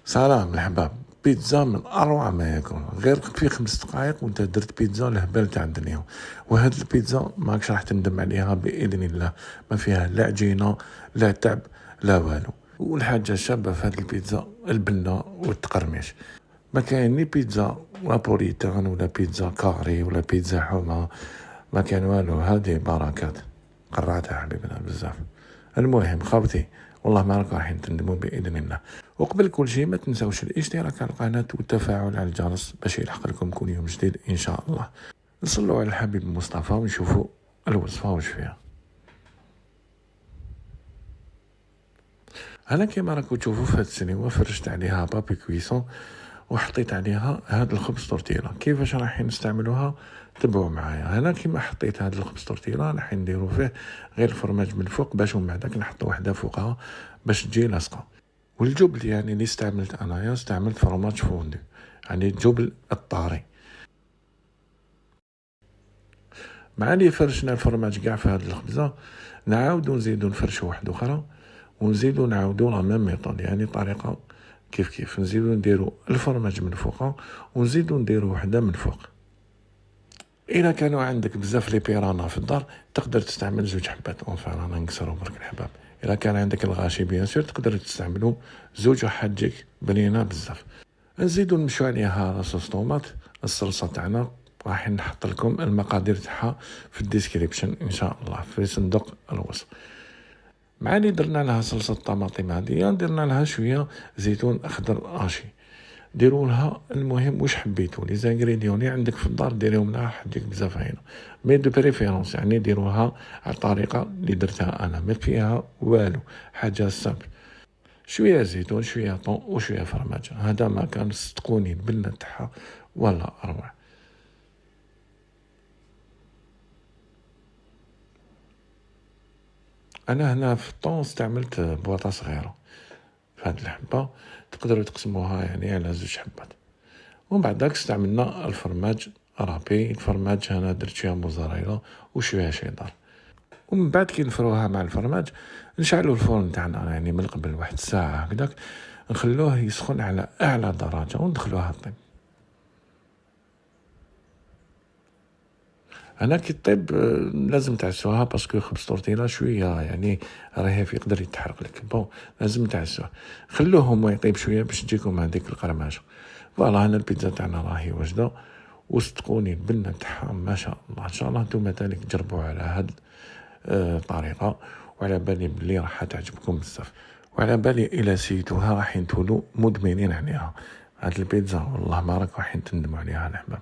سلام الحباب. بيتزا من اروع ما يكون، غير في 5 دقائق وانت درت بيتزا الهبال تاع الدنيا. وهاد البيتزا ماكش راح تندم عليها باذن الله، ما فيها لا عجينه لا تعب لا والو. والحاجه الشابه في هاد البيتزا البنه والتقرميش. ما كاين ني بيتزا نابوليتان ولا بيتزا كاري ولا بيتزا حومه، ما كان والو. هذه بركات قرعتها حبيبنا بزاف. المهم خاوتي، والله ما راكم رايحين تندموا باذن الله. وقبل كل شيء ما تنساوش الاشتراك على القناه والتفاعل على الجرس باش يلحق لكم كل يوم جديد ان شاء الله. نصلوا على الحبيب المصطفى ونشوفوا الوصفه واش فيها. انا كيما راكم تشوفوا في هاد السنيوه فرشت عليها بابي كويسون وحطيت عليها هاد الخبز تورتيلا. كيفاش راح نستعملوها؟ تبعوا معايا. هنا كيما حطيت هاد الخبز تورتيلا راح نديرو فيه غير الفرماج من الفوق باش ومن بعدك نحطو وحده فوقها باش تجي لاصقه. والجبل يعني اللي استعملت انايا استعملت فرماج فوندو، يعني الجبل الطاري. مع اللي فرشنا الفرماج كاع في هاد الخبزه نعاودو نزيدو نفرشو واحده اخرى ونزيدو نعاودو لا ميم ميطود، يعني طريقه كيف نزيدو نديرو الفرماج من فوق ونزيدو نديرو وحده من فوق. الا كانوا عندك بزاف لي بيرانا في الدار تقدر تستعمل 2 حبات اونفان، رانا نكسرو برك الحباب. الا كان عندك الغاشي بيان سور تقدر تستعملو 2 راح تجيك بنينه بزاف. نزيدو نمشيو عليها لاصوص طوماط. الصلصه تاعنا راح نحط لكم المقادير تاعها في الديسكريبشن ان شاء الله في صندوق الوصف. مع اللي درنا لها صلصه الطماطم هذه درنا لها شويه زيتون اخضر اشي. ديروا لها المهم واش حبيتوا لي زانغريديون اللي عندك في الدار ديريهم لها حديك بزاف هينه، مي دو بريفيرونس يعني ديروها على الطريقه اللي درتها انا، ما فيها والو، حاجه سامبل. شويه زيتون شويه طون وشويه فرماج، هذا ما كان صدقوني البنه تاعها ولا اروع. انا هنا في الطون استعملت بواطه صغيره في هاد الحبه، تقدروا تقسموها يعني على 2 حبات. ومن بعد داك استعملنا الفرماج رابي. الفرماج هنا درت شويه موزاريلا وشويه شيدار. ومن بعد كي نفروها مع الفرماج نشعلوا الفرن تاعنا يعني من قبل 1 ساعه هكذاك، نخلوه يسخن على اعلى درجه وندخلوها طيب. انا كي طيب لازم تعسوها باسكو خبز تورتيلا شويه يعني رهيف يقدر يتحرق لك. بون لازم تعسوه، خلوه هو يطيب شويه باش تجيكم هذيك القرماشه. فوالا هنا البيتزا تاعنا راهي واجده، وصدقوني البنه تاعها ما شاء الله. ان شاء الله نتوما تانيك تجربوا على هاد الطريقه، وعلى بالي بلي راح تعجبكم بزاف، وعلى بالي الى سيتوها راح تولوا مدمنين عليها. هاد البيتزا والله ما راك راح تندموا عليها الحباب.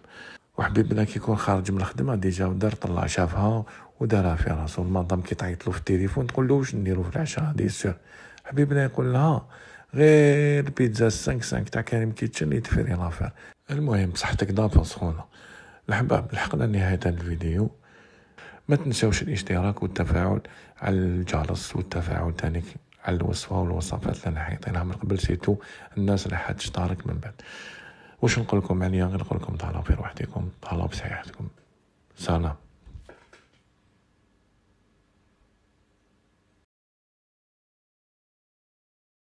وحبيبنا كي يكون خارج من الخدمه ديجا ودار طلع شافها ودارها في راسو. المدام كي تعيط له في التليفون تقول له واش نديرو في العشاء هادي سير، حبيبنا يقول لها غير بيتزا 5 تاع كريم كيتشن يتفري لافير. المهم بصحتك دابا سخونه. الحباب لحقنا نهايه هذا الفيديو، ما تنساوش الاشتراك والتفاعل على الجرس والتفاعل تانيك على الوصفه والوصفات اللي حيطينها من قبل، سيتو الناس اللي حتشترك من بعد. واش نقول لكم عليا؟ غير نقول لكم تهلاو في روحكم، تهلاو بصحتكم. سلام.